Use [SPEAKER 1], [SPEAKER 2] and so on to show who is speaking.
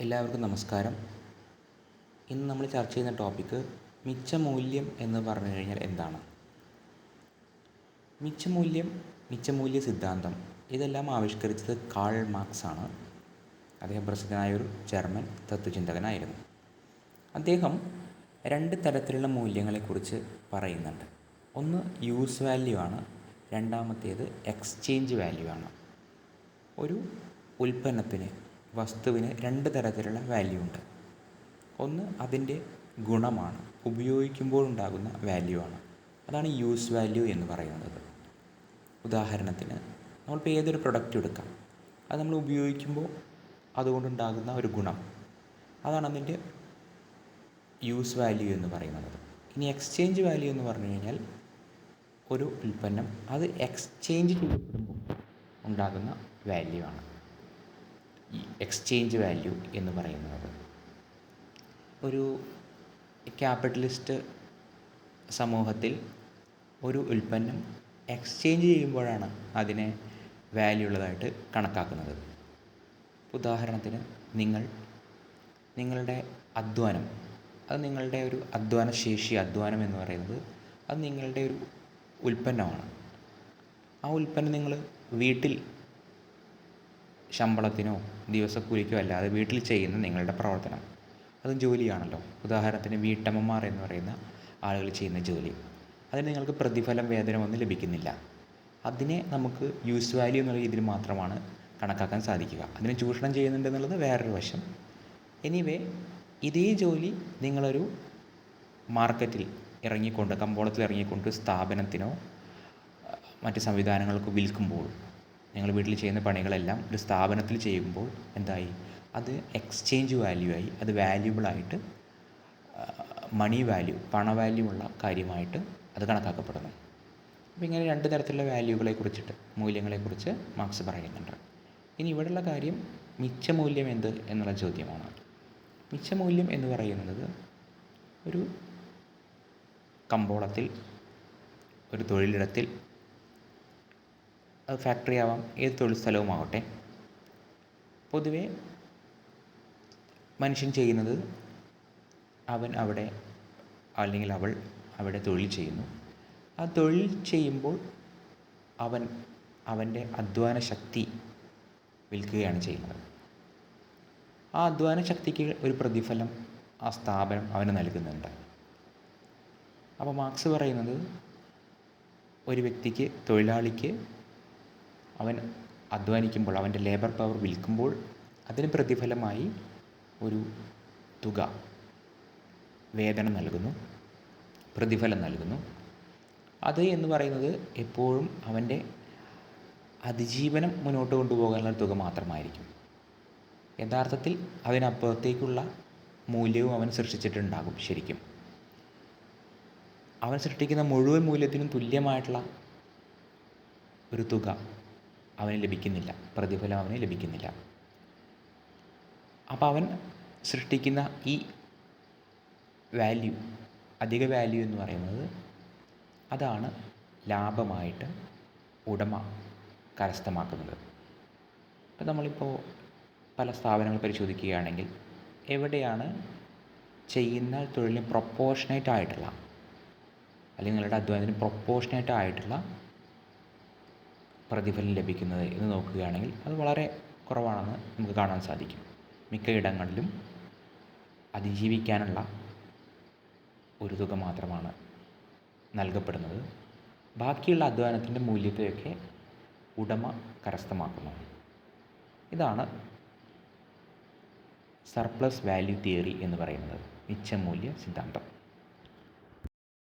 [SPEAKER 1] എല്ലാവർക്കും നമസ്കാരം. ഇന്ന് നമ്മൾ ചർച്ച ചെയ്യുന്ന ടോപ്പിക്ക് മിച്ചമൂല്യം എന്ന് പറഞ്ഞു കഴിഞ്ഞാൽ എന്താണ്? മിച്ചമൂല്യ സിദ്ധാന്തം ഇതെല്ലാം ആവിഷ്കരിച്ചത് കാൾ മാർക്സ് ആണ്. അദ്ദേഹം പ്രസിദ്ധനായൊരു ജർമ്മൻ തത്വചിന്തകനായിരുന്നു. അദ്ദേഹം രണ്ട് തരത്തിലുള്ള മൂല്യങ്ങളെക്കുറിച്ച് പറയുന്നുണ്ട്. ഒന്ന് യൂസ് വാല്യൂ ആണ്, രണ്ടാമത്തേത് എക്സ്ചേഞ്ച് വാല്യൂ ആണ്. ഒരു ഉൽപ്പന്നത്തിന്, വസ്തുവിന് രണ്ട് തരത്തിലുള്ള വാല്യൂ ഉണ്ട്. ഒന്ന് അതിൻ്റെ ഗുണമാണ്, ഉപയോഗിക്കുമ്പോഴുണ്ടാകുന്ന വാല്യൂ ആണ്. അതാണ് യൂസ് വാല്യൂ എന്ന് പറയുന്നത്. ഉദാഹരണത്തിന് നമ്മളിപ്പോൾ ഏതൊരു പ്രൊഡക്റ്റ് എടുക്കാം, അത് നമ്മൾ ഉപയോഗിക്കുമ്പോൾ അതുകൊണ്ടുണ്ടാകുന്ന ഒരു ഗുണം, അതാണ് അതിൻ്റെ യൂസ് വാല്യൂ എന്ന് പറയുന്നത്. ഇനി എക്സ്ചേഞ്ച് വാല്യൂ എന്ന് പറഞ്ഞു കഴിഞ്ഞാൽ ഒരു ഉൽപ്പന്നം അത് എക്സ്ചേഞ്ച് ചെയ്യപ്പെടുമ്പോൾ ഉണ്ടാകുന്ന വാല്യൂ ആണ് ഈ എക്സ്ചേഞ്ച് വാല്യൂ എന്ന് പറയുന്നത്. ഒരു ക്യാപിറ്റലിസ്റ്റ് സമൂഹത്തിൽ ഒരു ഉൽപ്പന്നം എക്സ്ചേഞ്ച് ചെയ്യുമ്പോഴാണ് അതിനെ വാല്യൂ ഉള്ളതായിട്ട് കണക്കാക്കുന്നത്. ഉദാഹരണത്തിന് നിങ്ങളുടെ അധ്വാനം, അത് നിങ്ങളുടെ ഒരു അധ്വാനം എന്ന് പറയുന്നത് അത് നിങ്ങളുടെ ഒരു ഉൽപ്പന്നമാണ്. ആ ഉൽപ്പന്നം നിങ്ങൾ വീട്ടിൽ ശമ്പളത്തിനോ ദിവസക്കൂലിക്കോ അല്ലാതെ വീട്ടിൽ ചെയ്യുന്ന നിങ്ങളുടെ പ്രവർത്തനം, അതും ജോലിയാണല്ലോ. ഉദാഹരണത്തിന് വീട്ടമ്മമാർ എന്ന് പറയുന്ന ആളുകൾ ചെയ്യുന്ന ജോലി, അതിന് നിങ്ങൾക്ക് പ്രതിഫലം, വേതനമൊന്നും ലഭിക്കുന്നില്ല. അതിനെ നമുക്ക് യൂസ് വാല്യൂ എന്നുള്ള രീതിയിൽ മാത്രമാണ് കണക്കാക്കാൻ സാധിക്കുക. അതിനെ ചൂഷണം ചെയ്യുന്നുണ്ട് എന്നുള്ളത് വേറൊരു വശം. എനിവേ, ഇതേ ജോലി നിങ്ങളൊരു മാർക്കറ്റിൽ ഇറങ്ങിക്കൊണ്ട്, കമ്പോളത്തിൽ ഇറങ്ങിക്കൊണ്ട് സ്ഥാപനത്തിനോ മറ്റ് സംവിധാനങ്ങൾക്ക് വിൽക്കുമ്പോൾ, നിങ്ങൾ വീട്ടിൽ ചെയ്യുന്ന പണികളെല്ലാം ഒരു സ്ഥാപനത്തിൽ ചെയ്യുമ്പോൾ എന്തായി? അത് എക്സ്ചേഞ്ച് വാല്യൂ ആയി, അത് വാല്യൂബിളായിട്ട്, മണി വാല്യൂ, പണ വാല്യൂ ഉള്ള കാര്യമായിട്ട് അത് കണക്കാക്കപ്പെടുന്നു. അപ്പോൾ ഇങ്ങനെ രണ്ട് തരത്തിലുള്ള മൂല്യങ്ങളെക്കുറിച്ച് മാർക്സ് പറയുന്നുണ്ട്. ഇനി ഇവിടെയുള്ള കാര്യം മിച്ചമൂല്യം എന്ത് എന്നുള്ള ചോദ്യമാണ്. മിച്ചമൂല്യം എന്ന് പറയുന്നത് ഒരു കമ്പോളത്തിൽ, ഒരു തൊഴിലിടത്തിൽ, അത് ഫാക്ടറി ആവാം, ഏത് തൊഴിൽ സ്ഥലവുമാവട്ടെ, പൊതുവെ മനുഷ്യൻ ചെയ്യുന്നത്, അവൻ അവിടെ അല്ലെങ്കിൽ അവൾ അവിടെ തൊഴിൽ ചെയ്യുന്നു. ആ തൊഴിൽ ചെയ്യുമ്പോൾ അവൻ്റെ അധ്വാന ശക്തി വിൽക്കുകയാണ് ചെയ്യുന്നത്. ആ അധ്വാന ശക്തിക്ക് ഒരു പ്രതിഫലം ആ സ്ഥാപനം അവന് നൽകുന്നുണ്ട്. അപ്പോൾ മാർക്സ് പറയുന്നത്, ഒരു വ്യക്തിക്ക്, തൊഴിലാളിക്ക് അവൻ അധ്വാനിക്കുമ്പോൾ, അവൻ്റെ ലേബർ പവർ വിൽക്കുമ്പോൾ അതിന് പ്രതിഫലമായി ഒരു തുക, വേതനം നൽകുന്നു, പ്രതിഫലം നൽകുന്നു. അത് എന്ന് പറയുന്നത് എപ്പോഴും അവൻ്റെ അതിജീവനം മുന്നോട്ട് കൊണ്ടുപോകാനുള്ള തുക മാത്രമായിരിക്കും. യഥാർത്ഥത്തിൽ അതിനപ്പുറത്തേക്കുള്ള മൂല്യവും അവൻ സൃഷ്ടിച്ചിട്ടുണ്ടാകും. ശരിക്കും അവൻ സൃഷ്ടിക്കുന്ന മുഴുവൻ മൂല്യത്തിനും തുല്യമായിട്ടുള്ള ഒരു തുക അവന് ലഭിക്കുന്നില്ല, പ്രതിഫലം അവന് ലഭിക്കുന്നില്ല. അപ്പോൾ അവൻ സൃഷ്ടിക്കുന്ന ഈ വാല്യൂ, അധിക വാല്യൂ എന്ന് പറയുന്നത്, അതാണ് ലാഭമായിട്ട് ഉടമ കരസ്ഥമാക്കുന്നത്. അപ്പോൾ നമ്മളിപ്പോൾ പല സ്ഥാപനങ്ങൾ പരിശോധിക്കുകയാണെങ്കിൽ എവിടെയാണ് ചെയ്യുന്ന തൊഴിലിന് പ്രൊപ്പോർഷനേറ്റ് ആയിട്ടുള്ള, അല്ലെങ്കിൽ നിങ്ങളുടെ അധ്വാനത്തിന് പ്രൊപ്പോർഷനേറ്റ് ആയിട്ടുള്ള പ്രതിഫലം ലഭിക്കുന്നത് എന്ന് നോക്കുകയാണെങ്കിൽ അത് വളരെ കുറവാണെന്ന് നമുക്ക് കാണാൻ സാധിക്കും. മിക്ക ഇടങ്ങളിലും അതിജീവിക്കാനുള്ള ഒരു തുക മാത്രമാണ് നൽകപ്പെടുന്നത്. ബാക്കിയുള്ള അധ്വാനത്തിൻ്റെ മൂല്യത്തെയൊക്കെ ഉടമ കരസ്ഥമാക്കുന്നു. ഇതാണ് സർപ്ലസ് വാല്യൂ തിയറി എന്ന് പറയുന്നത്, മിച്ചമൂല്യ സിദ്ധാന്തം.